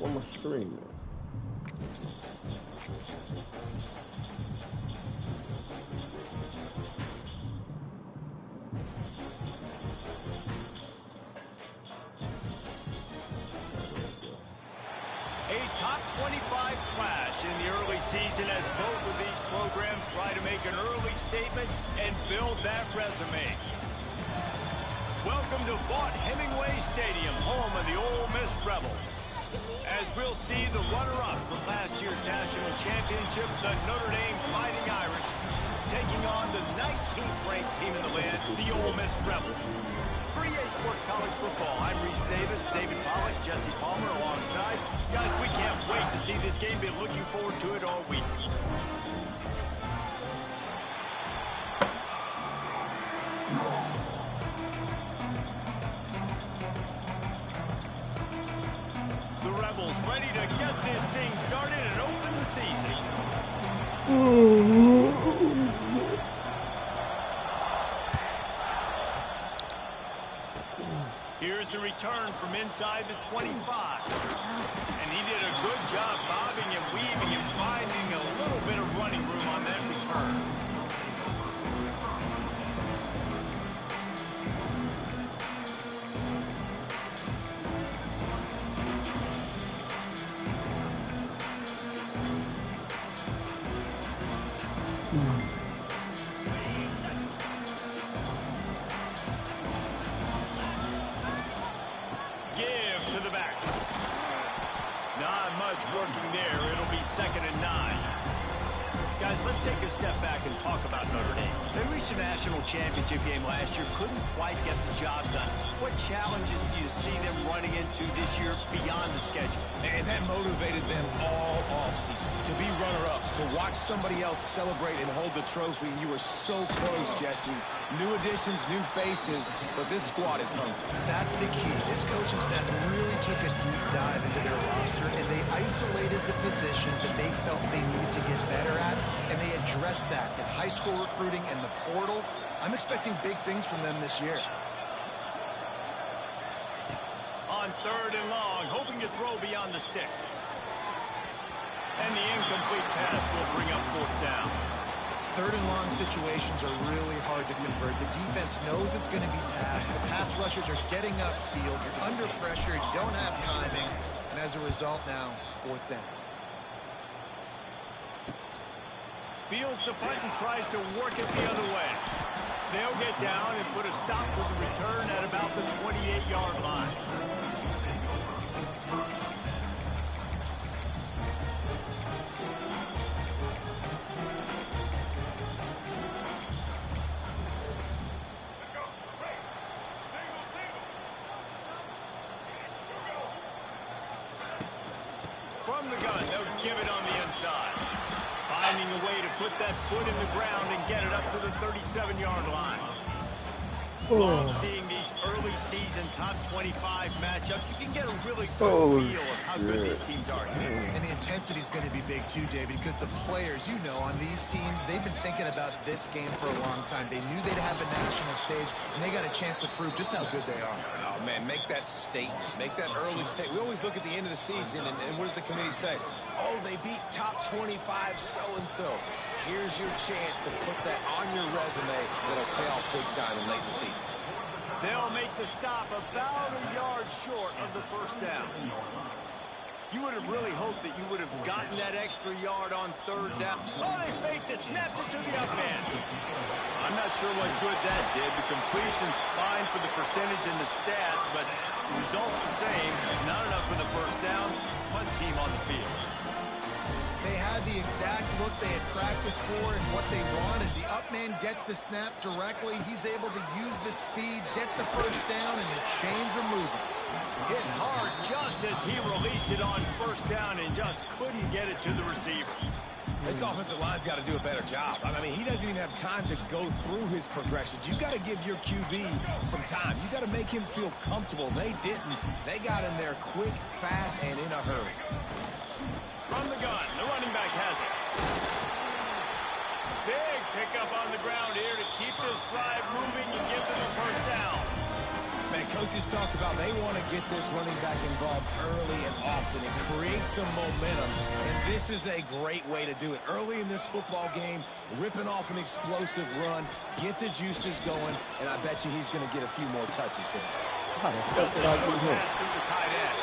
on my screen, man. A top 25 clash in the early season as both of these programs try to make an early statement and build that resume. Welcome to Vaught-Hemingway Stadium, home of the Ole Miss Rebels. As we'll see the runner-up from last year's national championship, the Notre Dame Fighting Irish, taking on the 19th ranked team in the land, the Ole Miss Rebels. For EA Sports College Football, I'm Reese Davis, David Pollack, Jesse Palmer alongside. Guys, we can't wait to see this game. Been looking forward to it all week. The Rebels ready to get this thing started and open the season. Here's the return from inside the 25. And he did a good job bobbing and weaving and finding a little bit of running room on that return. Give to the back. Not much working there. It'll be 2nd and 9. Guys, let's take a step back and talk about Notre Dame. They reached a national championship game last year, couldn't quite get the job done. What challenges do you see them running into this year beyond the schedule? And that motivated them all offseason to be runner-ups, to watch somebody else celebrate and hold the trophy. And you were so close, Jesse. New additions, new faces, but this squad is hungry. That's the key. This coaching staff really took a deep dive into their roster, and they isolated the positions that they felt they needed to get better at, and they addressed that in high school recruiting and the portal. I'm expecting big things from them this year. On 3rd and long, hoping to throw beyond the sticks. And the incomplete pass will bring up 4th down. 3rd and long situations are really hard to convert. The defense knows it's going to be passed. The pass rushers are getting upfield. You're under pressure. You don't have timing. And as a result now, 4th down. Fields the punt and tries to work it the other way. They'll get down and put a stop to the return at about the 28-yard line. From the gun, they'll give it on the inside. Finding a way to put that foot in the ground and get it up to the 37-yard line. Love seeing these early season top 25 matchups. You can get a really good feel of how good these teams are. And the intensity is going to be big too, David, because the players, you know, on these teams, they've been thinking about this game for a long time. They knew they'd have a national stage, and they got a chance to prove just how good they are. Oh, man, make that statement. Make that early statement. We always look at the end of the season, and what does the committee say? Oh, they beat top 25 so-and-so. Here's your chance to put that on your resume that'll pay off big time in late in the season. They'll make the stop about a yard short of the 1st down. You would have really hoped that you would have gotten that extra yard on 3rd down. Oh, they faked it, snapped it to the up man. I'm not sure what good that did. The completion's fine for the percentage and the stats, but the result's the same. Not enough for the 1st down. Punt team on the field. They had the exact look they had practiced for and what they wanted. The up man gets the snap directly. He's able to use the speed, get the 1st down, and the chains are moving. Hit hard just as he released it on 1st down and just couldn't get it to the receiver. This offensive line's got to do a better job. I mean, he doesn't even have time to go through his progressions. You've got to give your QB some time. You've got to make him feel comfortable. They didn't. They got in there quick, fast, and in a hurry. From the gun, the running back has it. Big pickup on the ground here to keep this drive moving and give them a 1st down. Man, coaches talked about they want to get this running back involved early and often and create some momentum. And this is a great way to do it. Early in this football game, ripping off an explosive run, get the juices going, and I bet you he's going to get a few more touches today. Just a short pass to the tight end.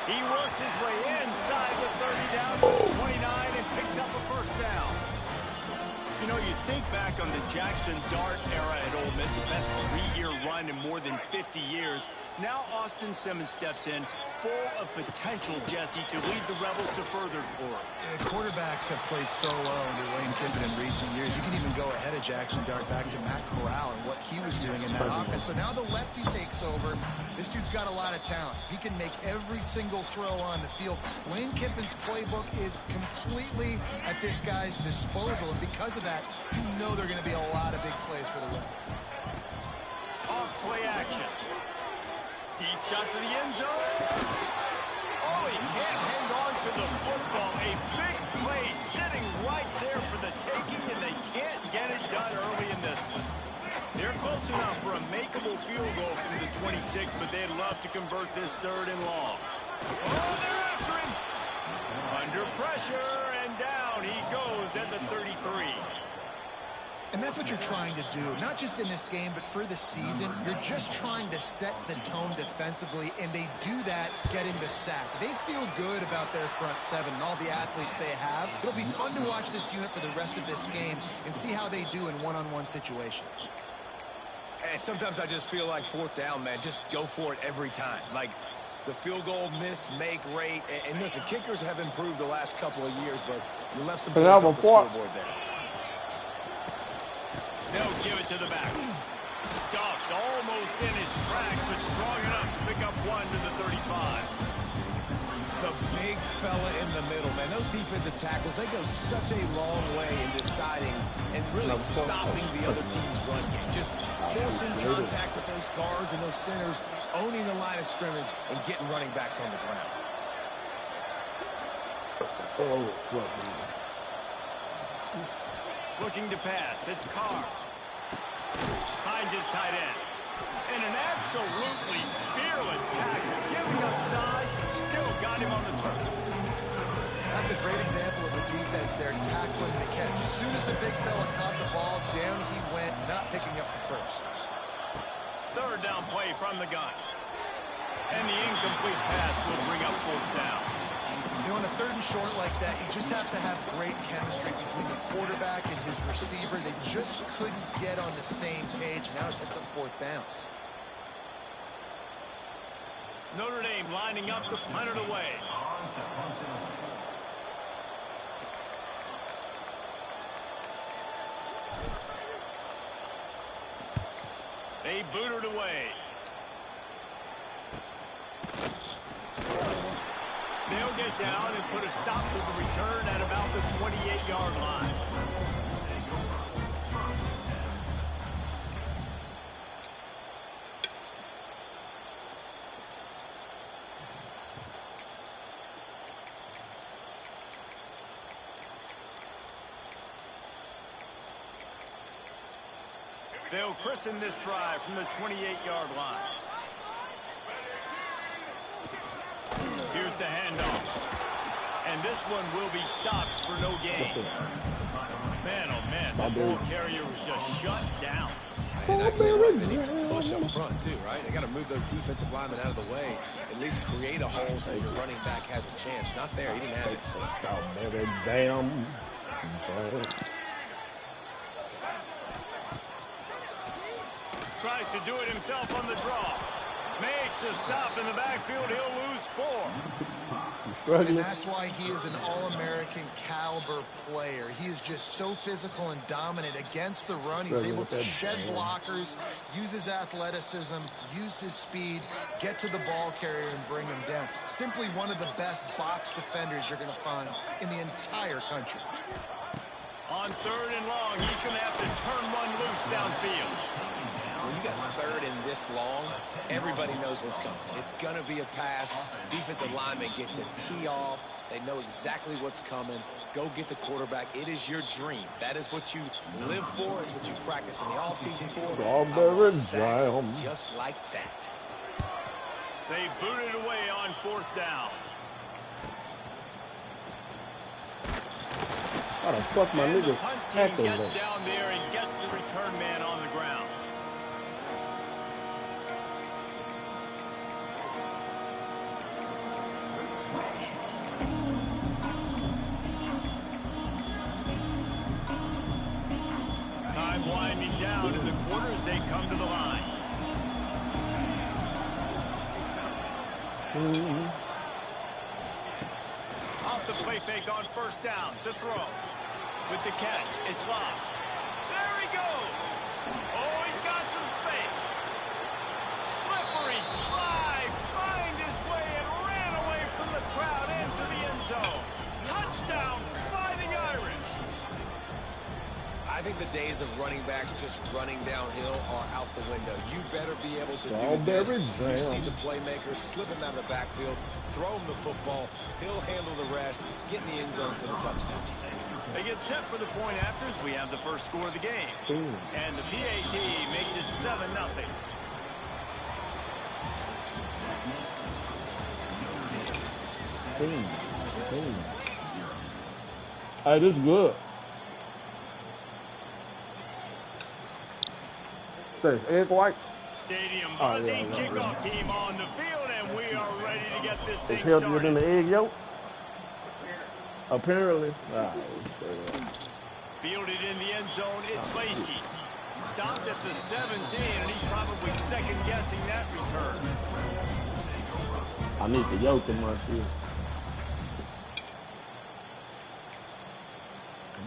He works his way inside the 30 down to the 29 and picks up a first down. You know, you think back on the Jackson Dart era at Ole Miss, the best 3-year run in more than 50 years. Now Austin Simmons steps in, full of potential, Jesse, to lead the Rebels to further glory. Quarterbacks have played so well under Lane Kiffin in recent years. You can even go ahead of Jackson Dart back to Matt Corral and what he was doing in that offense. So now the lefty takes over. This dude's got a lot of talent. He can make every single throw on the field. Lane Kiffin's playbook is completely at this guy's disposal, and because of that, you know there are going to be a lot of big plays for the Rebels. Off play action. Deep shot to the end zone. Oh, he can't hang on to the football. A big play sitting right there for the taking, and they can't get it done early in this one. They're close enough for a makeable field goal from the 26, but they'd love to convert this 3rd and long. Oh, they're after him. Under pressure, and down he goes at the 33. And that's what you're trying to do, not just in this game, but for the season. You're just trying to set the tone defensively, and they do that getting the sack. They feel good about their front seven and all the athletes they have. It'll be fun to watch this unit for the rest of this game and see how they do in one-on-one situations. And sometimes I just feel like 4th down, man, just go for it every time. Like the field goal miss-make rate. And listen, kickers have improved the last couple of years, but you left some points off the scoreboard there. They'll give it to the back. Stuffed almost in his tracks, but strong enough to pick up 1 to the 35. The big fella in the middle, man. Those defensive tackles, they go such a long way in deciding and really stopping the other team's run game. Just forcing contact with those guards and those centers, owning the line of scrimmage, and getting running backs on the ground. Looking to pass. It's Carr. Finds his tight end. And an absolutely fearless tackle. Giving up size, still got him on the turf. That's a great example of the defense there, tackling the catch. As soon as the big fella caught the ball, down he went, not picking up the first. 3rd down play from the gun. And the incomplete pass will bring up 4th down. You know, in a 3rd and short like that, you just have to have great chemistry between the quarterback and his receiver. They just couldn't get on the same page. Now it sets up 4th down. Notre Dame lining up to punt it away. They boot it away. They'll get down and put a stop to the return at about the 28-yard line. They'll christen this drive from the 28-yard line. Here's the handoff. And this one will be stopped for no gain. Man, oh man, the ball carrier was just shut down. They need some push up front too, right? They got to move those defensive linemen out of the way. At least create a hole so your running back has a chance. Not there. He didn't have it. Damn. Tries to do it himself on the draw. Makes a stop in the backfield. He'll lose 4. And that's why he is an All-American caliber player. He is just so physical and dominant against the run. He's able to shed blockers, use his athleticism, use his speed, get to the ball carrier and bring him down. Simply one of the best box defenders you're going to find in the entire country. On 3rd and long, he's going to have to turn one loose downfield. Well, you a third and this long, everybody knows what's coming. It's going to be a pass. Defensive linemen get to tee off. They know exactly what's coming. Go get the quarterback. It is your dream. That is what you live for. It's what you practice in the offseason for. Sacks just like that. They booted away on 4th down. How the fuck my nigga tackle gets down there and gets the return man on the ground. Time winding down in the quarter as they come to the line. Off the play fake on 1st down to throw. With the catch, it's Love. There he goes. Oh, he's got some space. Slippery slide. Find his way and ran away from the crowd into the end zone. Touchdown, Fighting Irish. I think the days of running backs just running downhill are out the window. You better be able to do this. You see the playmaker slip him out of the backfield, throw him the football. He'll handle the rest, get in the end zone for the touchdown. They get set for the point afters. We have the first score of the game. And the PAT makes it 7-0. Hey, this is good. Says egg whites. Stadium buzzing, kickoff team on the field, and we are ready to get this thing started. It's healthier started. than the egg yolk? Apparently. Fielded in the end zone, it's Lacey. Stopped at the 17, and he's probably second-guessing that return. I need the yolk in my field.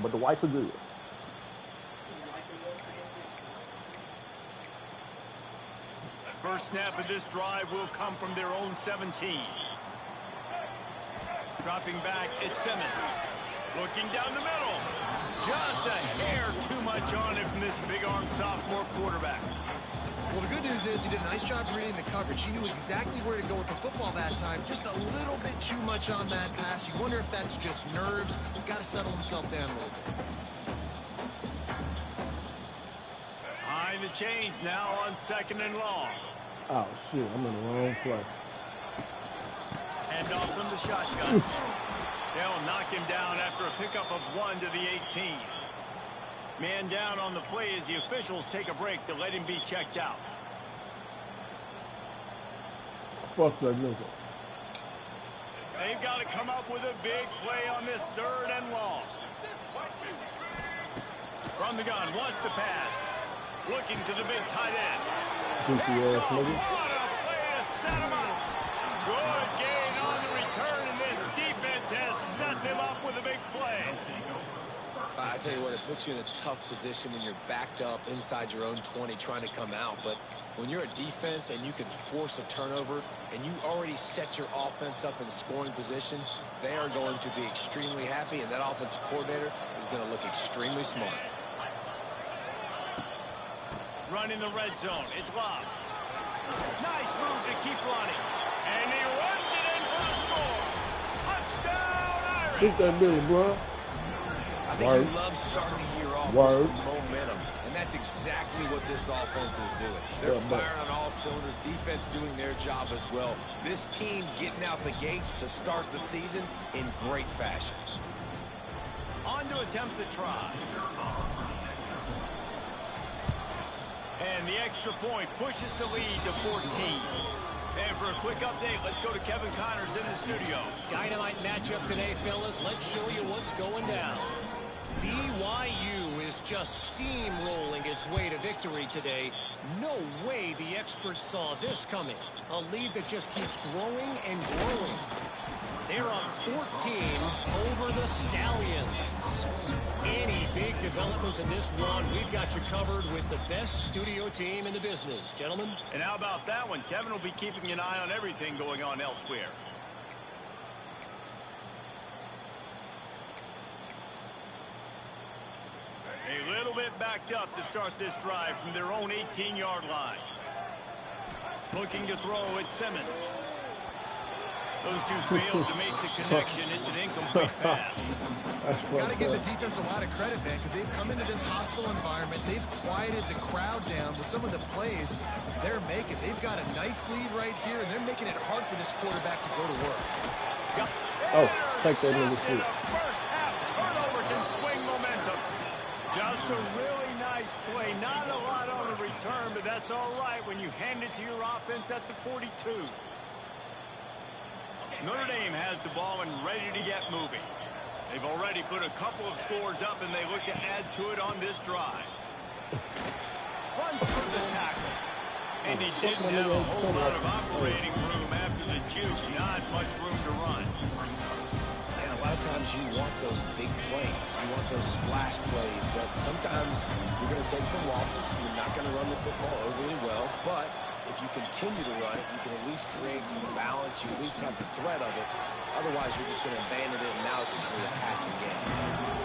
But the whites are good. First snap of this drive will come from their own 17. Dropping back, it's Simmons. Looking down the middle. Just a hair too much on it from this big-armed sophomore quarterback. Well, the good news is he did a nice job reading the coverage. He knew exactly where to go with the football that time. Just a little bit too much on that pass. You wonder if that's just nerves. He's got to settle himself down a little bit. Behind the chains now on 2nd and long. Oh, shit. I'm in the wrong place. Hand off from the shotgun. They'll knock him down after a pickup of 1 to the 18. Man down on the play as the officials take a break to let him be checked out. Fuck that nigga. They've got to come up with a big play on this 3rd and long. From the gun, wants to pass. Looking to the big tight end. Goofy ass nigga. What a play to set him up. Good gain on the return, and this defense has set them up with a big play. I tell you what, it puts you in a tough position when you're backed up inside your own 20 trying to come out. But when you're a defense and you can force a turnover and you already set your offense up in scoring position, they are going to be extremely happy, and that offensive coordinator is going to look extremely smart. Run in the red zone. It's Love. Nice move to keep running. And he runs it in for the score. Touchdown, Irish. Shoot that bitch, bro. I think you love starting the year off with some momentum. And that's exactly what this offense is doing. They're firing on all cylinders. Defense doing their job as well. This team getting out the gates to start the season in great fashion. On to attempt the try. And the extra point pushes the lead to 14. And for a quick update, let's go to Kevin Connors in the studio. Dynamite matchup today, fellas. Let's show you what's going down. BYU is just steamrolling its way to victory today. No way the experts saw this coming. A lead that just keeps growing and growing. They're up 14 over the Stallions. Any big developments in this one, we've got you covered with the best studio team in the business. Gentlemen. And how about that one? Kevin will be keeping an eye on everything going on elsewhere. A little bit backed up to start this drive from their own 18-yard line. Looking to throw at Simmons. Those two failed to make the connection. It's an incomplete pass. Got to give the defense a lot of credit, man, because they've come into this hostile environment. They've quieted the crowd down with some of the plays they're making. They've got a nice lead right here, and they're making it hard for this quarterback to go to work. Oh, take that nigga too. First half turnover can swing momentum. Just a really nice play. Not a lot on the return, but that's all right when you hand it to your offense at the 42. Notre Dame has the ball and ready to get moving. They've already put a couple of scores up, and they look to add to it on this drive. Runs through the tackle. And he didn't have a whole lot of operating room after the juke. Not much room to run. And a lot of times you want those big plays. You want those splash plays. But sometimes you're going to take some losses. You're not going to run the football overly well. But if you continue to run it, you can at least create some balance. You at least have the threat of it. Otherwise, you're just going to abandon it, and now it's just going to be a passing game.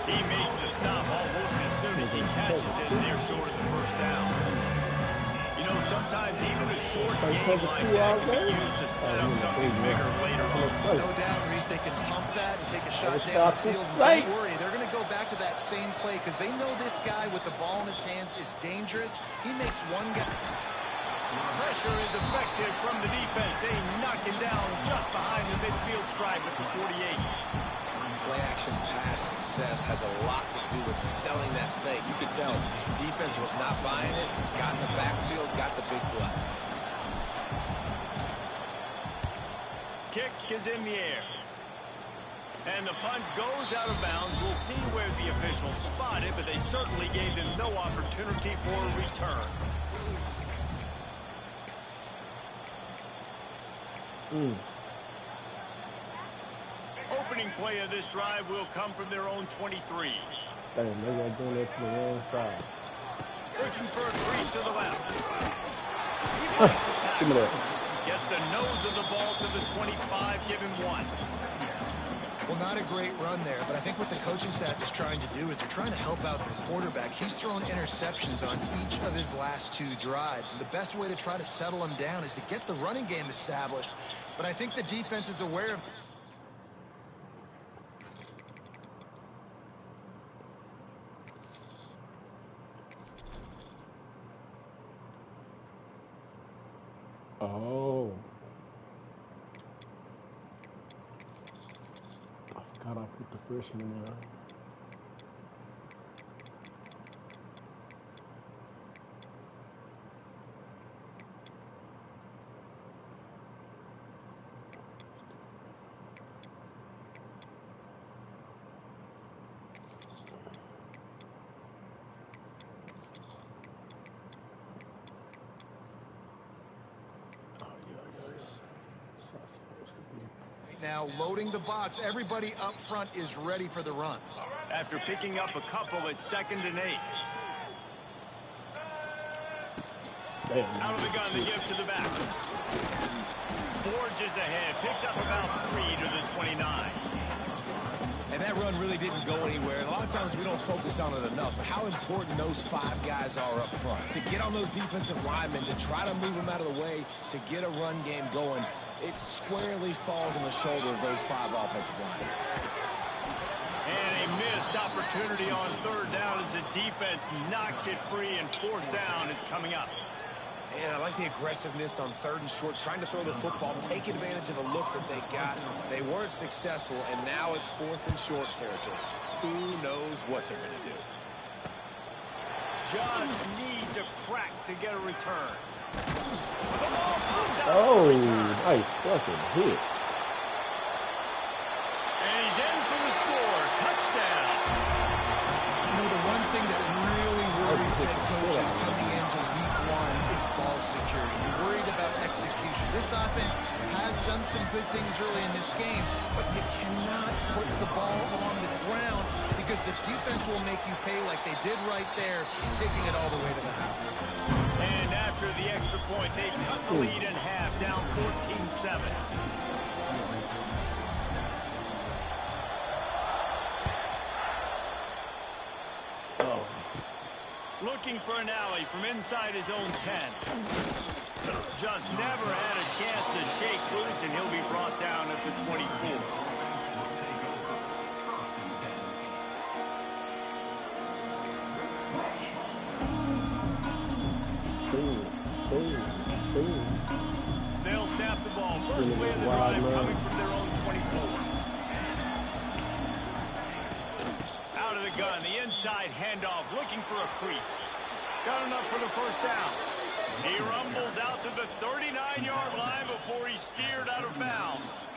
He makes the stop almost as soon as he catches it, and they're short of the first down. You know, sometimes even a short game like that can be used to set up something bigger later on. No doubt, Reese, they can pump that and take a shot down the field. Don't worry, they're going to go back to that same play because they know this guy with the ball in his hands is dangerous. He makes one guy. Pressure is effective from the defense. They knock him down just behind the midfield stripe at the 48. Play-action pass success has a lot to do with selling that fake. You could tell defense was not buying it, got in the backfield, got the big play. Kick is in the air. And the punt goes out of bounds. We'll see where the officials spot it, but they certainly gave them no opportunity for a return. Opening play of this drive will come from their own 23. Damn, they got doing that to the wrong side. Looking for a crease to the left. He breaks the tackle. Give me that. Gets the nose of the ball to the 25. Give him one. Well, not a great run there, but I think what the coaching staff is trying to do is they're trying to help out their quarterback. He's thrown interceptions on each of his last two drives, and the best way to try to settle him down is to get the running game established. But I think the defense is aware of... Oh. I forgot I put the freshman there. Now loading the box. Everybody up front is ready for the run. After picking up a couple at 2nd and 8. Damn. Out of the gun to give to the back. Forges ahead. Picks up about 3 to the 29. And that run really didn't go anywhere. And a lot of times we don't focus on it enough. But how important those 5 guys are up front. To get on those defensive linemen, to try to move them out of the way, to get a run game going, it squarely falls on the shoulder of those 5 offensive linemen. And a missed opportunity on 3rd down as the defense knocks it free, and 4th down is coming up. And I like the aggressiveness on 3rd and short, trying to throw the football, take advantage of a look that they got. They weren't successful, and now it's 4th and short territory. Who knows what they're going to do? Just needs a crack to get a return. The ball comes out. Oh, nice fucking hit. And he's in for the score. Touchdown. You know, the one thing that really worries head coaches coming into week 1 is ball security. You're worried about execution. This offense has done some good things early in this game, but you cannot put the ball on the ground because the defense will make you pay like they did right there, taking it all the way to the house. And after the extra point, they cut the lead in half, down 14-7. Oh, Looking for an alley from inside his own 10. Just never had a chance to shake loose, and he'll be brought down at the 24. They'll snap the ball. First play of the drive coming from their own 24. Out of the gun, the inside handoff, looking for a crease. Got enough for the first down. He rumbles out to the 39-yard line before he's steered out of bounds.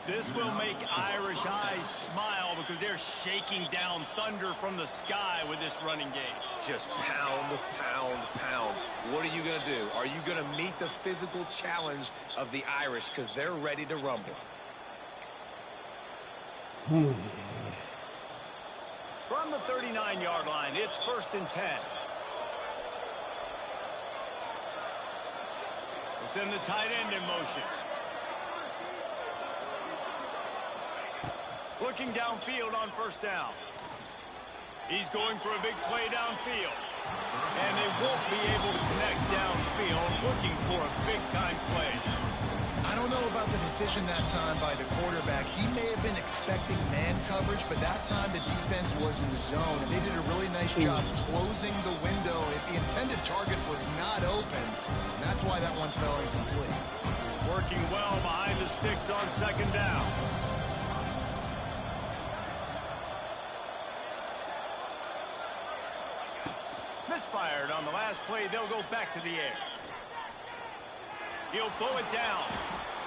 This will make Irish eyes smile because they're shaking down thunder from the sky with this running game. Just pound, pound, pound. What are you going to do? Are you going to meet the physical challenge of the Irish because they're ready to rumble? From the 39-yard line, it's 1st and 10. We'll send the tight end in motion. Looking downfield on 1st down. He's going for a big play downfield. And they won't be able to connect downfield, looking for a big-time play. I don't know about the decision that time by the quarterback. He may have been expecting man coverage, but that time the defense was in the zone, and they did a really nice job closing the window. If the intended target was not open, that's why that one fell incomplete. Working well behind the sticks on 2nd down. Misfired on the last play. They'll go back to the air. He'll pull it down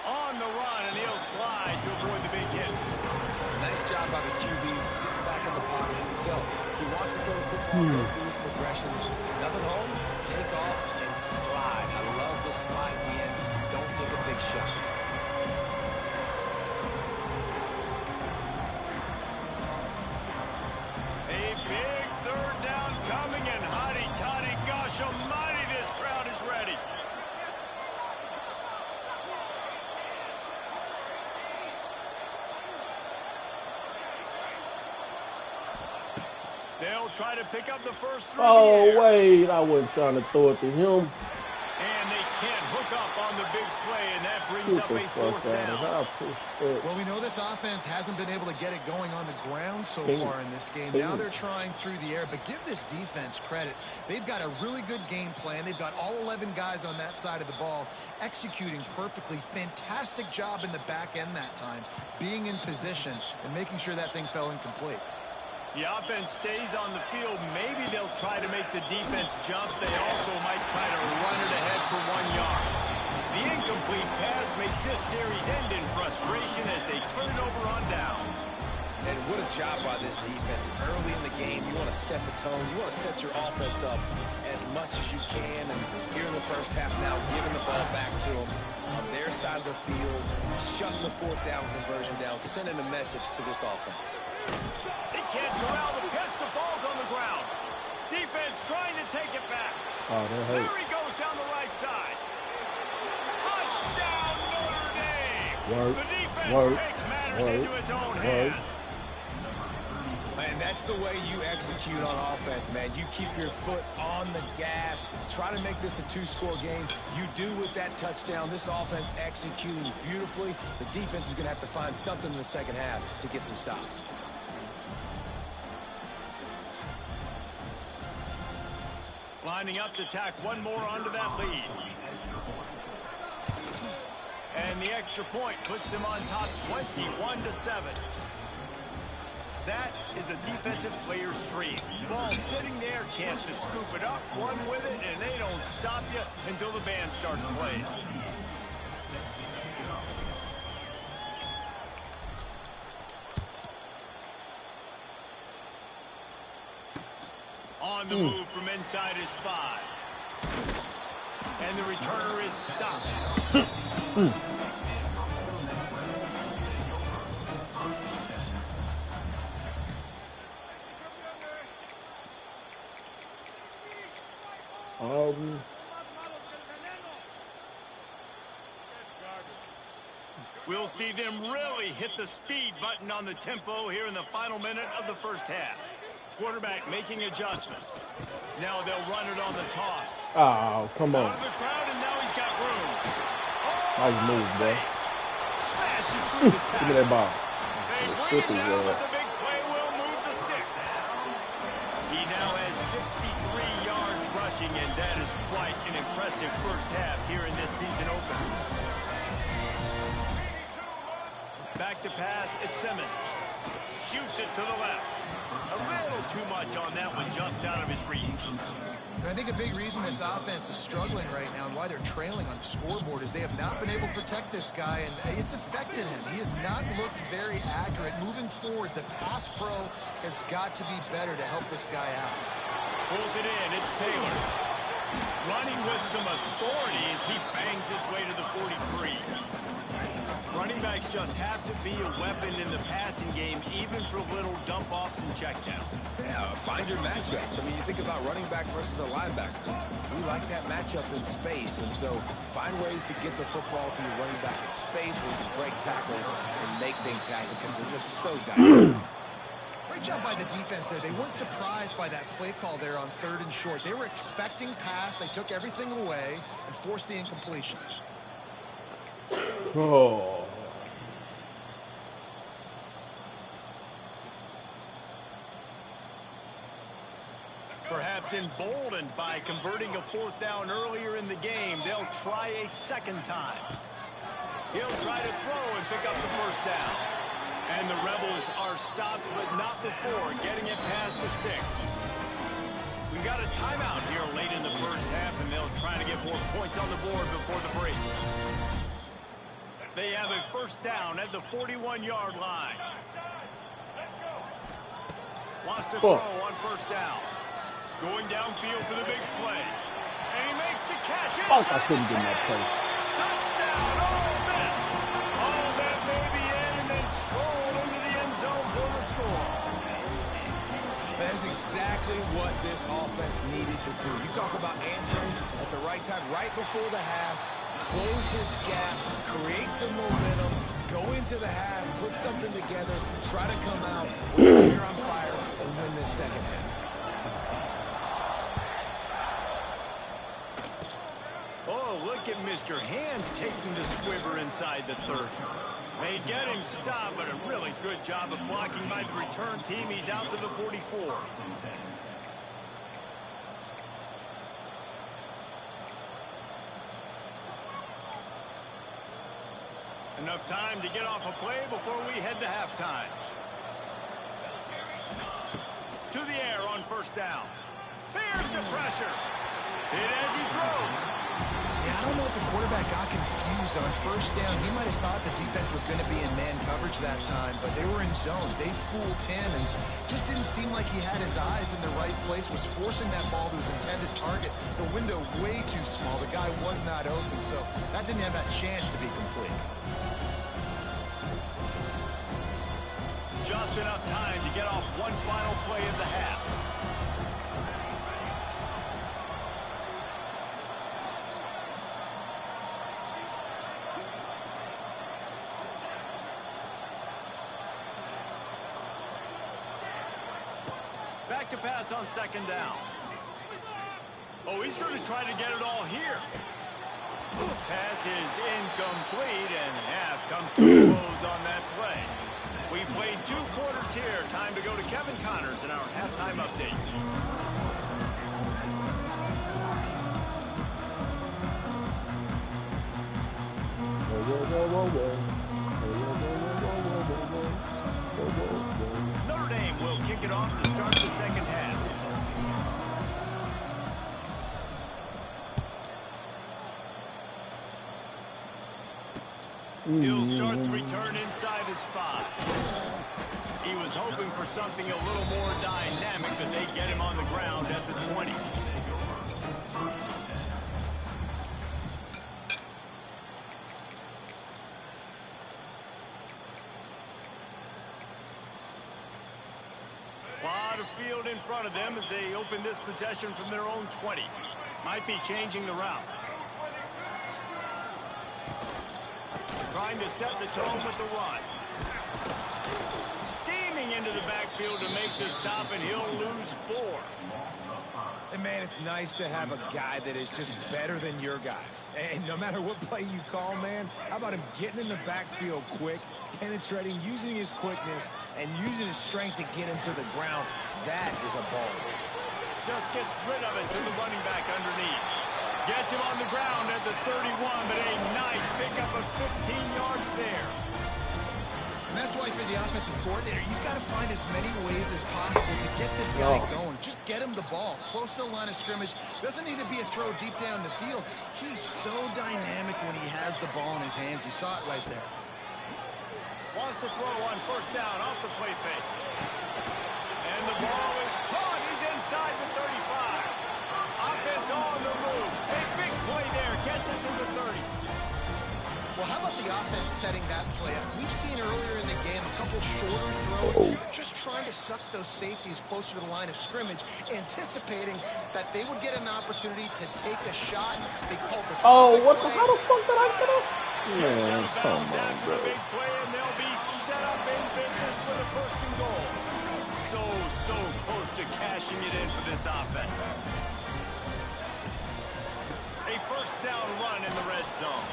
on the run, and he'll slide to avoid the big hit. Nice job by the QB sitting back in the pocket. You can tell he wants to throw the football, go through his progressions. Nothing home, take off and slide. I love the slide at the end. Don't take a big shot. A big 3rd down coming, and hotty-toddy, gosh almighty, this crowd is ready. They'll try to pick up the first through the air. Wait, I wasn't trying to throw it to him. And they can't hook up on the big play, and that brings up a 4th down. Well, we know this offense hasn't been able to get it going on the ground so far in this game. Now they're trying through the air, but give this defense credit. They've got a really good game plan. They've got all 11 guys on that side of the ball executing perfectly. Fantastic job in the back end that time, being in position and making sure that thing fell incomplete. The offense stays on the field. Maybe they'll try to make the defense jump. They also might try to run it ahead for 1 yard. The incomplete pass makes this series end in frustration as they turn it over on downs. And what a job by this defense. Early in the game, you want to set the tone. You want to set your offense up as much as you can. And here in the first half now, giving the ball back to them on their side of the field, shutting the 4th down conversion down, sending a message to this offense. They can't corral the pitch. The ball's on the ground. Defense trying to take it back. There he goes down the right side. Touchdown, Notre Dame. The defense takes matters into its own hands. And that's the way you execute on offense, man. You keep your foot on the gas. Try to make this a 2-score game. You do with that touchdown. This offense executing beautifully. The defense is going to have to find something in the second half to get some stops. Lining up to tack one more onto that lead. And the extra point puts them on top 21-7. That is a defensive player's dream. Ball sitting there, chance to scoop it up, run with it, and they don't stop you until the band starts playing. On the move from inside his 5. And the returner is stopped. We'll see them really hit the speed button on the tempo here in the final minute of the first half. Quarterback making adjustments. Now they'll run it on the toss. Oh, come on. Out of the crowd, and now he's got room. Nice move, bro. Smashes through the Give me tackle. that ball. They bring him down, but the big play will move the sticks. He now has 63 yards rushing, and that is quite an impressive first half here in this season opener. Back to pass, it's Simmons. Shoots it to the left. A little too much on that one, just out of his reach. And I think a big reason this offense is struggling right now and why they're trailing on the scoreboard is they have not been able to protect this guy, and it's affected him. He has not looked very accurate. Moving forward, the pass pro has got to be better to help this guy out. Pulls it in, it's Taylor. Running with some authority as he bangs his way to the 43. Running backs just have to be a weapon in the passing game, even for little dump-offs and checkdowns. Yeah, find your matchups. I mean, you think about running back versus a linebacker. We like that matchup in space, and so find ways to get the football to your running back in space where you can break tackles and make things happen because they're just so dynamic. Great job by the defense there. They weren't surprised by that play call there on 3rd and short. They were expecting pass. They took everything away and forced the incompletion. Oh. Perhaps emboldened by converting a 4th down earlier in the game, they'll try a second time. He'll try to throw and pick up the 1st down. And the Rebels are stopped, but not before getting it past the sticks. We've got a timeout here late in the first half, and they'll try to get more points on the board before the break. They have a 1st down at the 41-yard line. Wants to throw on 1st down. Going downfield for the big play. And he makes the catch. Fuck, I couldn't get that play. Touchdown, Ole Miss. All that may be in, and then strolled into the end zone for the score. That is exactly what this offense needed to do. You talk about answering at the right time, right before the half, close this gap, create some momentum, go into the half, put something together, try to come out with your hair on fire, and win this second half. Oh, look at Mr. Hands taking the squibber inside the 30. They get him stopped, but a really good job of blocking by the return team. He's out to the 44. Enough time to get off a play before we head to halftime. To the air on 1st down. There's the pressure. Hit as he throws. Yeah, I don't know if the quarterback got confused on 1st down. He might have thought the defense was going to be in man coverage that time, but they were in zone. They fooled him and just didn't seem like he had his eyes in the right place, was forcing that ball to his intended target. The window way too small. The guy was not open, so that didn't have that chance to be complete. Just enough time to get off one final play of the half. Back to pass on 2nd down. Oh, he's going to try to get it all here. Pass is incomplete, and half comes to a close on that play. We played 2 quarters here. Time to go to Kevin Connors in our halftime update. Notre Dame will kick it off to start the second half. He'll start the return inside his 5. He was hoping for something a little more dynamic, but they get him on the ground at the 20. Lot of field in front of them as they open this possession from their own 20. Might be changing the route. Trying to set the tone with the run. Steaming into the backfield. backfield to make the stop, and he'll lose 4. And, man, it's nice to have a guy that is just better than your guys. And no matter what play you call, man, how about him getting in the backfield quick, penetrating, using his quickness, and using his strength to get him to the ground. That is a ball. Just gets rid of it to the running back underneath. Gets him on the ground at the 31, but a nice pickup of 15 yards there. And that's why for the offensive coordinator, you've got to find as many ways as possible to get this guy going. Just get him the ball close to the line of scrimmage. Doesn't need to be a throw deep down the field. He's so dynamic when he has the ball in his hands. You saw it right there. Wants to throw on first down off the play fake. And the ball is caught. He's inside the 35. Offense on the move. A big play there. Gets it to the 30. Well, how about the offense setting that play up? We've seen earlier in the game a couple shorter throws, just trying to suck those safeties closer to the line of scrimmage, anticipating that they would get an opportunity to take a shot. They called the Oh, what the? How the fuck did I get up? Gets Man, out of come bounds on, after bro. a big play, and they'll be set up in business with a 1st and goal. So close to cashing it in for this offense. A 1st down run in the red zone.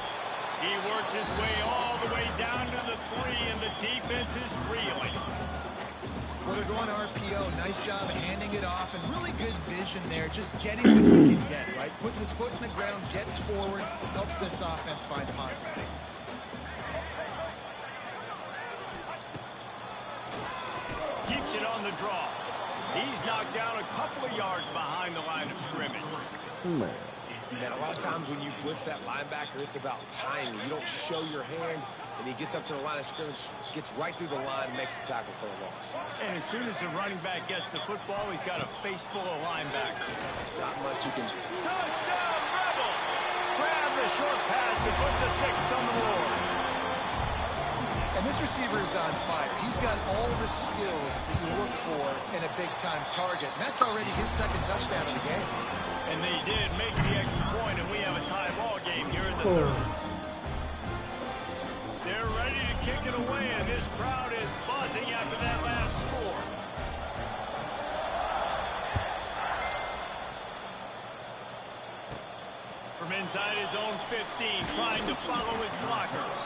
He works his way all the way down to the 3, and the defense is reeling. Well, they're going RPO. Nice job of handing it off, and really good vision there. Just getting what he can get, right? Puts his foot in the ground, gets forward, helps this offense find positive things. Keeps it on the draw. He's knocked down a couple of yards behind the line of scrimmage. Man. Man, a lot of times when you blitz that linebacker, it's about timing. You don't show your hand, and he gets up to the line of scrimmage, gets right through the line, makes the tackle for a loss. And as soon as the running back gets the football, he's got a face full of linebackers. Not much you can do. Touchdown, Rebels! Grab the short pass to put the 6 on the board. And this receiver is on fire. He's got all the skills that you look for in a big-time target. And that's already his 2nd touchdown of the game. And they did make the extra point, and we have a tie ball game here in the 3rd. They're ready to kick it away, and this crowd is buzzing after that last score. From inside his own 15, trying to follow his blockers.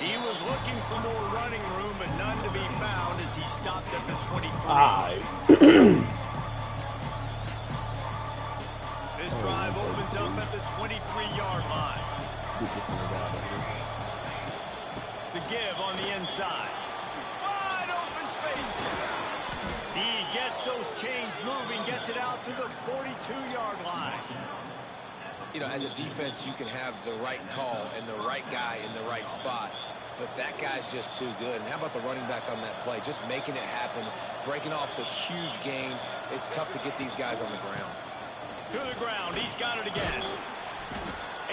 He was looking for more running room, but none to be found as he stopped at the 23. This drive opens up at the 23-yard line. The give on the inside. Wide open space. He gets those chains moving, gets it out to the 42-yard line. You know, as a defense, you can have the right call and the right guy in the right spot, but that guy's just too good. And how about the running back on that play? Just making it happen, breaking off the huge gain. It's tough to get these guys on the ground. To the ground, he's got it again.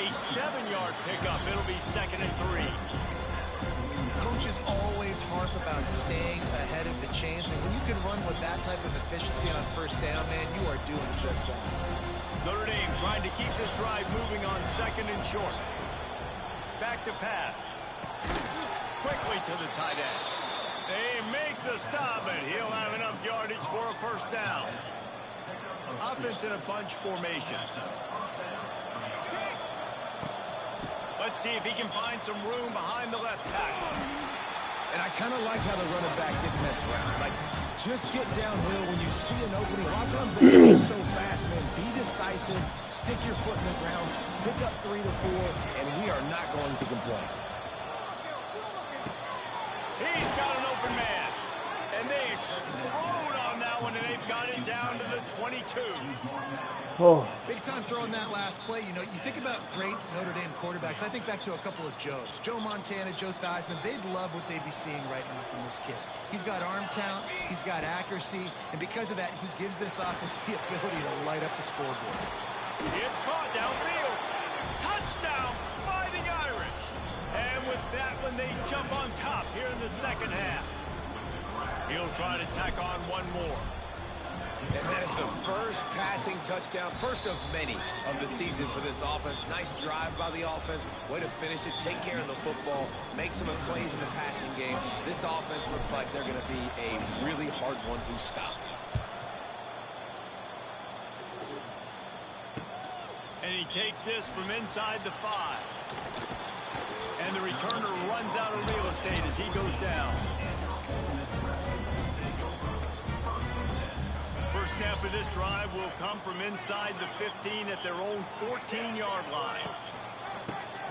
A 7-yard pickup. It'll be 2nd and 3. Coaches always harp about staying ahead of the chains, and when you can run with that type of efficiency on 1st down, man, you are doing just that. Notre Dame trying to keep this drive moving on 2nd and short. Back to pass. Quickly to the tight end. They make the stop, and he'll have enough yardage for a 1st down. Offense in a bunch formation. Let's see if he can find some room behind the left tackle. And I kind of like how the running back didn't mess around. Like, just get downhill when you see an opening. A lot of times they go so fast, man. Be decisive, stick your foot in the ground, pick up 3 to 4, and we are not going to complain. He's got an open man. And they explode on that one, and they've got it down to the 22. Oh. Big time throwing that last play. You know, you think about great Notre Dame quarterbacks. I think back to a couple of Joes. Joe Montana, Joe Theismann. They'd love what they'd be seeing right now from this kid. He's got arm talent. He's got accuracy. And because of that, he gives this offense the ability to light up the scoreboard. It's caught downfield. Touchdown, Fighting Irish. And with that one, they jump on top here in the 2nd half. He'll try to tack on one more. And that is the first passing touchdown, first of many of the season for this offense. Nice drive by the offense. Way to finish it, take care of the football, make some plays in the passing game. This offense looks like they're going to be a really hard one to stop. And he takes this from inside the 5. And the returner runs out of real estate as he goes down. First snap of this drive will come from inside the 15 at their own 14-yard line.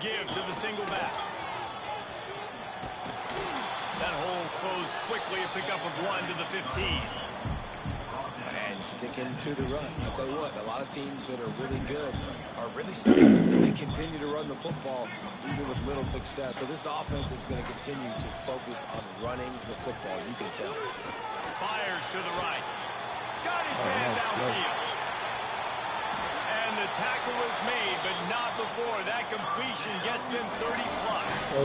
Give to the single back. That hole closed quickly, a pickup of 1 to the 15. And sticking to the run. I'll tell you what, a lot of teams that are really good are really stubborn, and they continue to run the football even with little success. So this offense is going to continue to focus on running the football. You can tell. Fires to the right. Got his man downfield. And the tackle was made, but not before. That completion gets them 30-plus.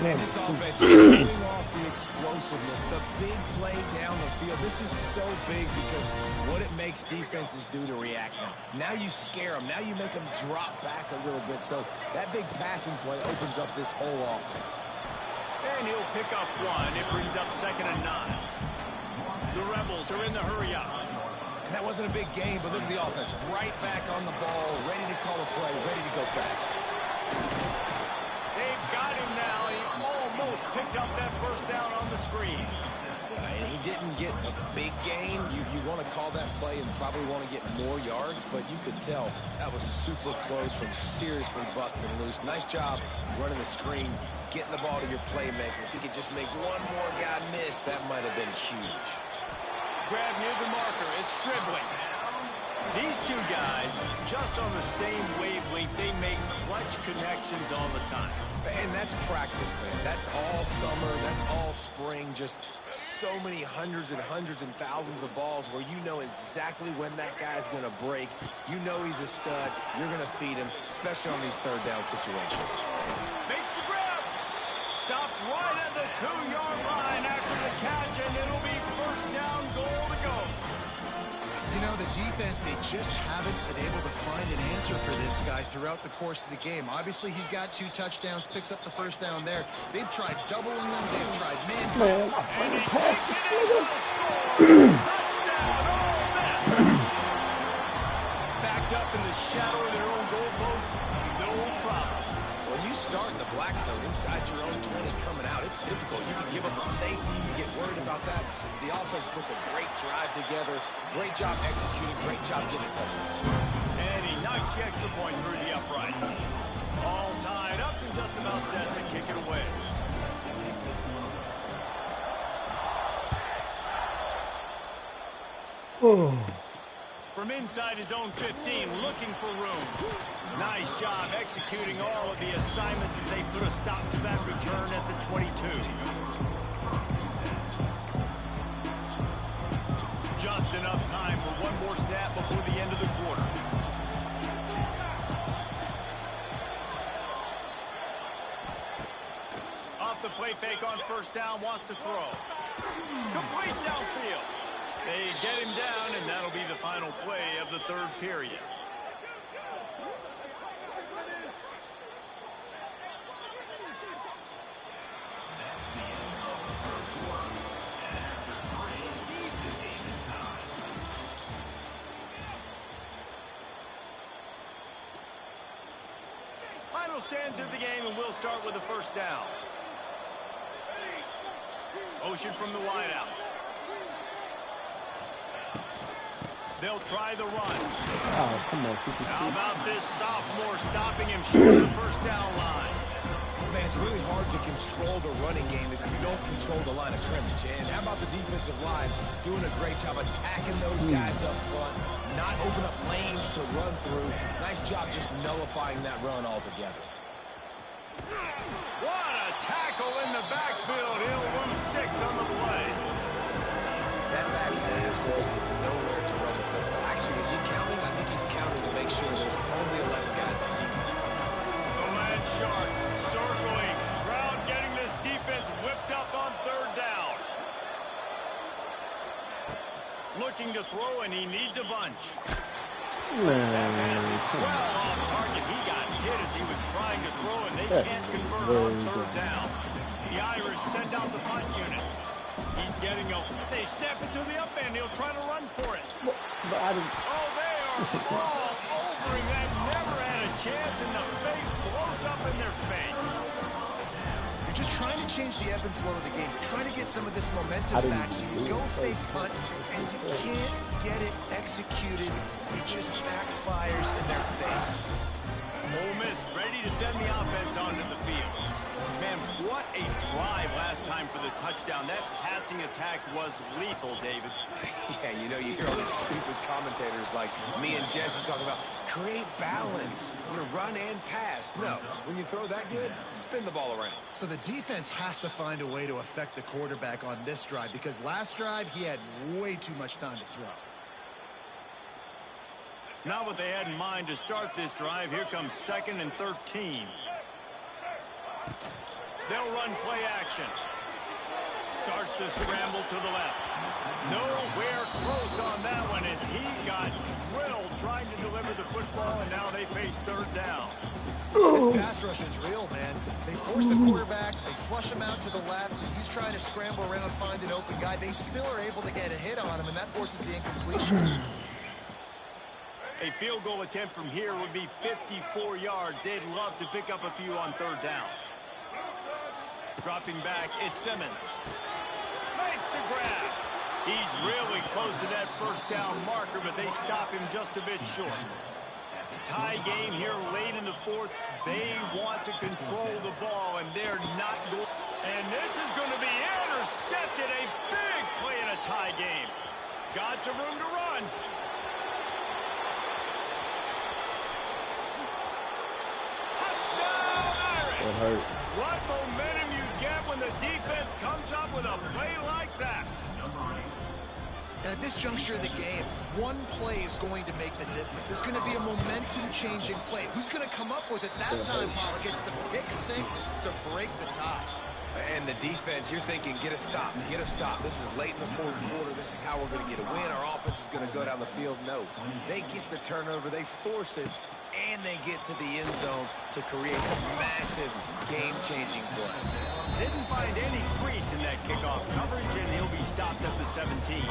And this offense is showing off the explosiveness, the big play down the field. This is so big because what it makes defenses do to react now. Now you scare them. Now you make them drop back a little bit. So that big passing play opens up this whole offense. And he'll pick up 1. It brings up 2nd and 9. The Rebels are in the hurry-up. And that wasn't a big game, but look at the offense. Right back on the ball, ready to call a play, ready to go fast. They've got him now. He almost picked up that first down on the screen. And he didn't get a big gain. You want to call that play and probably want to get more yards, but you could tell that was super close from seriously busting loose. Nice job running the screen, getting the ball to your playmaker. If he could just make one more guy miss, that might have been huge. Grab near the marker. It's dribbling. These two guys, just on the same wavelength, they make clutch connections all the time. And that's practice, man. That's all summer. That's all spring. Just so many hundreds and thousands of balls where you know exactly when that guy's going to break. You know he's a stud. You're going to feed him, especially on these third down situations. Makes the grab. Stopped right at the 2-yard line after the catch, and it'll be first down, goal to go. You know, the defense, they just haven't been able to find an answer for this guy throughout the course of the game. Obviously, he's got 2 touchdowns, picks up the first down there. They've tried doubling them. They've tried man. And he takes it in for the score. Touchdown, Ole Miss. Backed up in the shadow of their own goal post, no problem. When you start in the black zone inside your own 20 coming out, it's difficult. You can give up a safety. You get worried about that. The offense puts a great drive together. Great job executing. Great job getting a touchdown. And he knocks the extra point through the uprights. All tied up and just about set to kick it away. From inside his own 15, looking for room. Nice job executing all of the assignments as they put a stop to that return at the 22. Just enough time for one more snap before the end of the quarter. Off the play fake on first down, wants to throw. Complete downfield. They get him down, and that'll be the final play of the third period. Final stands of the game, and we'll start with the first down. Motion from the wideout. They'll try the run. Oh, come on. How about this sophomore stopping him short of the first down line? Man, it's really hard to control the running game if you don't control the line of scrimmage. And how about the defensive line doing a great job attacking those guys up front, not open up lanes to run through. Nice job just nullifying that run altogether. What a tackle in the backfield. He'll lose 6 on the play. That back had absolutely nowhere to run the football. Actually, is he counting? I think he's counting to make sure there's only 11 guys on defense. The Land Sharks circling. Crowd getting this defense whipped up on third down. Looking looking to throw, and he needs a bunch. Man, That pass is well off target. He got hit as he was trying to throw, and they can't convert on third down. The Irish send out the punt unit. He's getting a... They snap it to the up end. He'll try to run for it. but I didn't. Oh, they are all over him. That never had a chance, and the fake blows up in their face. You're just trying to change the ebb and flow of the game. You're trying to get some of this momentum back, so you go fake punt, and you can't get it executed. It just backfires in their face. Ole Miss ready to send the offense onto the field. Man, what a drive last time for the touchdown. That passing attack was lethal, David. Yeah, you know, you hear all these stupid commentators like me and Jesse talking about create balance, run and pass. No, when you throw that good, spin the ball around. So the defense has to find a way to affect the quarterback on this drive, because last drive he had way too much time to throw. Not what they had in mind to start this drive. Here comes 2nd and 13. They'll run play action. Starts to scramble to the left. Nowhere close on that one as he got drilled trying to deliver the football, and now they face third down. This pass rush is real, man. They force the quarterback, they flush him out to the left, and he's trying to scramble around, find an open guy. They still are able to get a hit on him, and that forces the incompletion. A field goal attempt from here would be 54 yards. They'd love to pick up a few on third down. Dropping back, it's Simmons. Makes the grab. He's really close to that first down marker, but they stop him just a bit short. Tie game here late in the fourth. They want to control the ball, and they're not going. And this is going to be intercepted. A big play in a tie game. Got some room to run. Touchdown, Irish. It hurt. What momentum you get when the defense comes up with a play like that. And at this juncture of the game, one play is going to make the difference. It's going to be a momentum-changing play. Who's going to come up with it that time, Pollock? It's the pick six to break the tie. And the defense, you're thinking, get a stop, get a stop. This is late in the fourth quarter. This is how we're going to get a win. Our offense is going to go down the field. No, they get the turnover, they force it, and they get to the end zone to create a massive game-changing play. Didn't find any crease in that kickoff coverage, and he'll be stopped at the 17.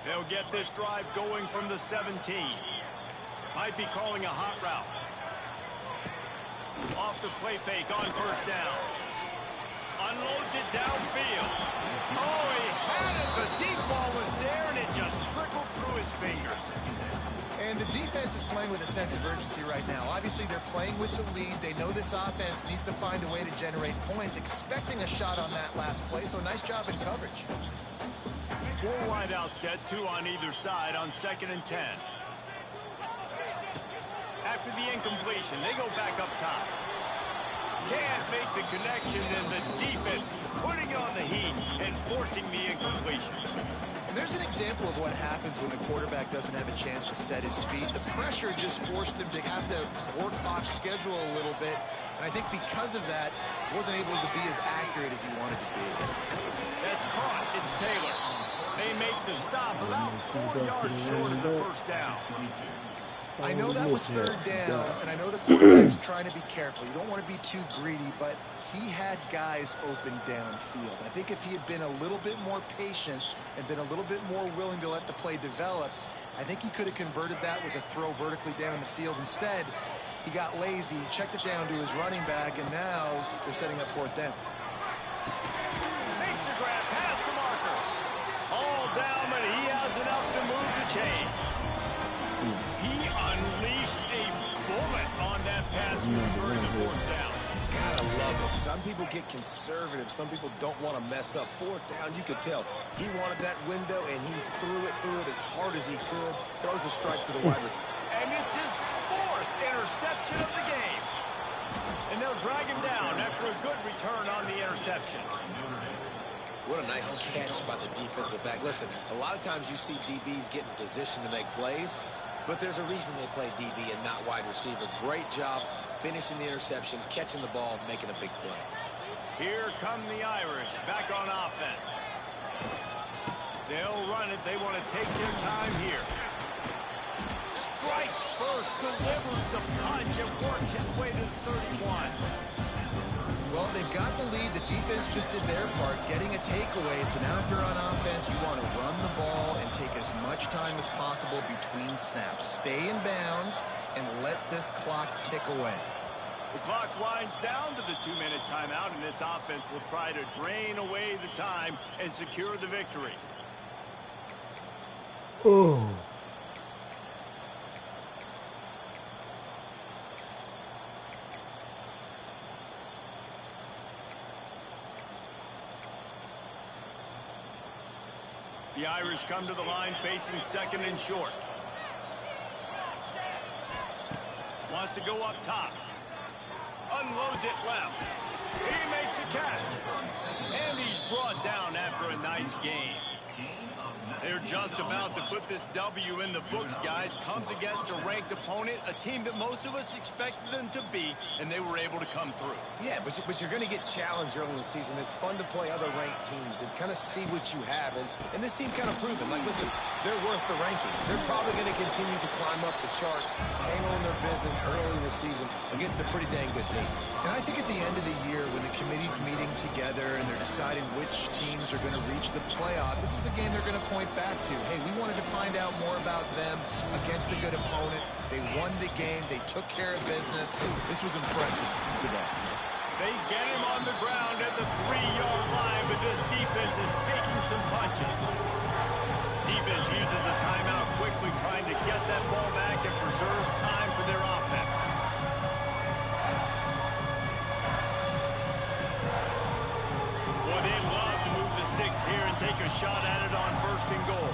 They'll get this drive going from the 17. Might be calling a hot route. Off the play fake on first down. Unloads it downfield. Oh, he had it. The deep ball was there, and it just trickled through his fingers. And the defense is playing with a sense of urgency right now. Obviously, they're playing with the lead. They know this offense needs to find a way to generate points, expecting a shot on that last play, so nice job in coverage. 4 wide out set, 2 on either side on 2nd and 10. After the incompletion, they go back up top. Can't make the connection, and the defense putting on the heat and forcing the incompletion. And there's an example of what happens when the quarterback doesn't have a chance to set his feet. The pressure just forced him to have to work off schedule a little bit. And I think because of that, wasn't able to be as accurate as he wanted to be. That's caught. It's Taylor. They make the stop about 4 yards short of the first down. I know that was third down, and I know the quarterback's trying to be careful. You don't want to be too greedy, but he had guys open downfield. I think if he had been a little bit more patient and been a little bit more willing to let the play develop, I think he could have converted that with a throw vertically down the field. Instead, he got lazy, checked it down to his running back, and now they're setting up fourth down. Makes the grab past the marker. All down, but he has enough to move the chains. He unleashed a bullet on that pass during the fourth down. Gotta love it. Some people get conservative. Some people don't want to mess up. Fourth down, you could tell. He wanted that window, and he threw it as hard as he could. Throws a strike to the wide receiver. And it's his 4th interception of the game. And they'll drag him down after a good return on the interception. What a nice catch by the defensive back. Listen, a lot of times you see DBs get in position to make plays, but there's a reason they play DB and not wide receiver. Great job finishing the interception, catching the ball, making a big play. Here come the Irish back on offense. They'll run it. They want to take their time here. Strikes first, delivers the punch, and works his way to the 31. Well, they've got the lead. The defense just did their part, getting a takeaway. So now if you're on offense, you want to run the ball and take as much time as possible between snaps. Stay in bounds and let this clock tick away. The clock winds down to the 2-minute timeout, and this offense will try to drain away the time and secure the victory. Oh. The Irish come to the line facing second and short. Wants to go up top. Unloads it left. He makes a catch. And he's brought down after a nice game. They're just about to put this W in the books, guys. Comes against a ranked opponent, a team that most of us expected them to beat, and they were able to come through. Yeah, but you're going to get challenged early in the season. It's fun to play other ranked teams and kind of see what you have. And this team kind of proven, like, listen, they're worth the ranking. They're probably going to continue to climb up the charts, handling their business early in the season against a pretty dang good team. And I think at the end of the year, when the committee's meeting together and they're deciding which teams are going to reach the playoff, this is a game they're going to point back to. Hey, we wanted to find out more about them against a good opponent. They won the game. They took care of business. This was impressive today. They get him on the ground at the 3-yard line, but this defense is taking some punches. Defense uses a timeout quickly, trying to get that ball back and preserve time for their offense. Boy, they'd love to move the sticks here and take a shot at it on 1st and goal.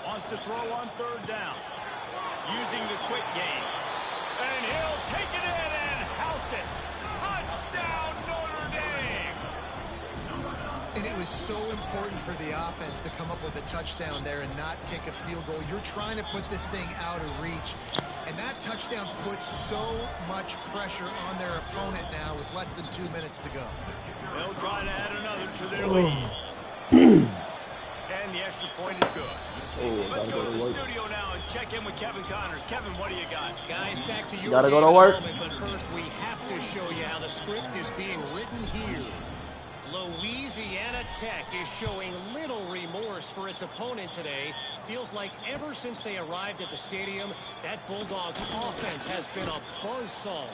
Wants to throw on 3rd down. Using the quick game. And he'll take it in and house it. Touchdown, Notre Dame! And it was so important for the offense to come up with a touchdown there and not kick a field goal. You're trying to put this thing out of reach. And that touchdown puts so much pressure on their opponent now with less than 2 minutes to go. They'll try to add another to their lead. And the extra point is good. Let's go to the studio now and check in with Kevin Connors. Kevin, what do you got? Guys, back to you. Gotta go to work. But first, we have to show you how the script is being written here. Louisiana Tech is showing little remorse for its opponent today. Feels like ever since they arrived at the stadium, that Bulldogs offense has been a buzzsaw.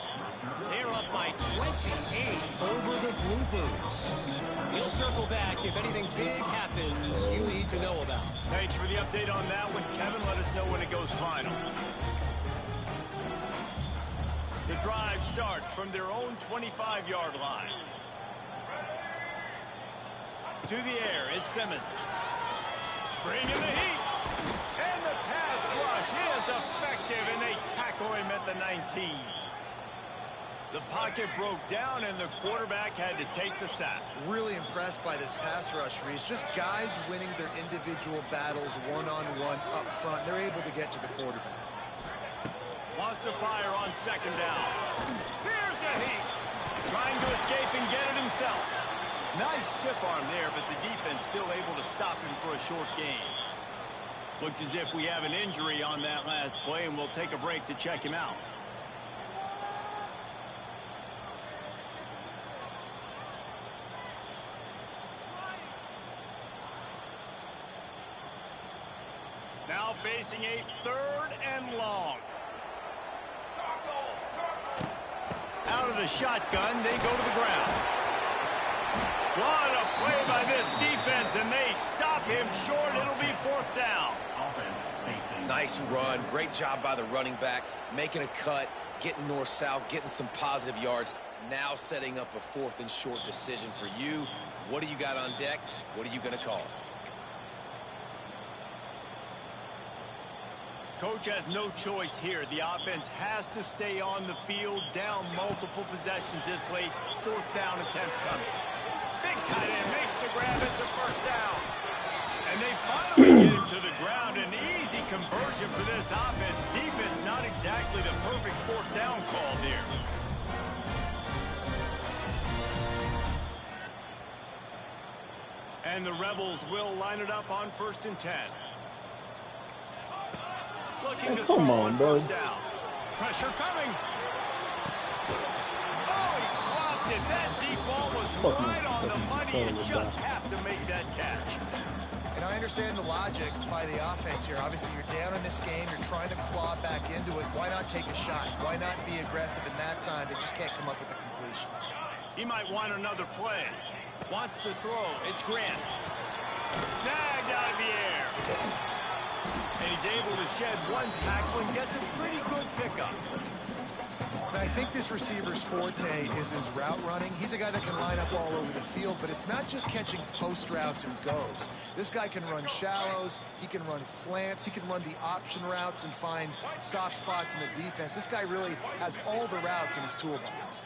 They're up by 28 over the Bloopers. We'll circle back if anything big happens you need to know about. Thanks for the update on that one, Kevin. Let us know when it goes final. The drive starts from their own 25-yard line. To the air, it's Simmons. Bringing the heat. And the pass rush is effective, and they tackle him at the 19. The pocket broke down, and the quarterback had to take the sack. Really impressed by this pass rush, Reese. Just guys winning their individual battles one-on-one up front. They're able to get to the quarterback. Wants to fire on 2nd down. Here's a heat. Trying to escape and get it himself. Nice stiff arm there, but the defense still able to stop him for a short gain. Looks as if we have an injury on that last play, and we'll take a break to check him out. Now facing a 3rd and long. Out of the shotgun, they go to the ground. What a play by this defense, and they stop him short. It'll be 4th down. Nice run. Great job by the running back, making a cut, getting north-south, getting some positive yards. Now setting up a 4th and short decision for you. What do you got on deck? What are you going to call? Coach has no choice here. The offense has to stay on the field, down multiple possessions this late. 4th down attempt coming. Big tight end makes the grab. It's a first down. And they finally get him to the ground. An easy conversion for this offense. Defense not exactly the perfect 4th down call there. And the Rebels will line it up on 1st and 10. Looking to throw on first down. Pressure coming. Oh, he dropped it. That deep ball was right on the money. You just have to make that catch. And I understand the logic by the offense here. Obviously, you're down in this game. You're trying to claw back into it. Why not take a shot? Why not be aggressive in that time? They just can't come up with a completion. He might want another play. Wants to throw. It's Grant. Snagged out of the air. And he's able to shed one tackle and gets a pretty good pickup. And I think this receiver's forte is his route running. He's a guy that can line up all over the field, but it's not just catching post routes and goes. This guy can run shallows, he can run slants, he can run the option routes and find soft spots in the defense. This guy really has all the routes in his toolbox.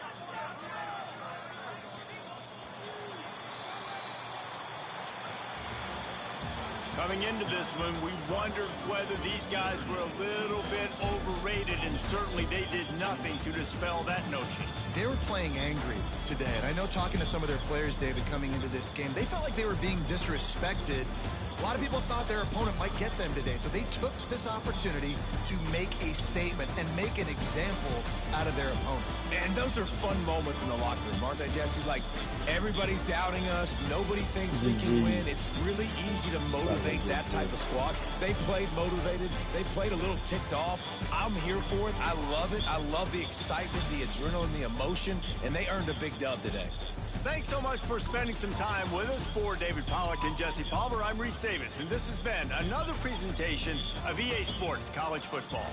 Coming into this one, we wondered whether these guys were a little bit overrated, and certainly they did nothing to dispel that notion. They were playing angry today, and I know talking to some of their players, David, coming into this game, they felt like they were being disrespected. A lot of people thought their opponent might get them today, so they took this opportunity to make a statement and make an example out of their opponent. And those are fun moments in the locker room, aren't they, Jesse? Like, everybody's doubting us. Nobody thinks we can win. It's really easy to motivate that type of squad. They played motivated. They played a little ticked off. I'm here for it. I love it. I love the excitement, the adrenaline, the emotion, and they earned a big dub today. Thanks so much for spending some time with us. For David Pollack and Jesse Palmer, I'm Reese Davis, and this has been another presentation of EA Sports College Football.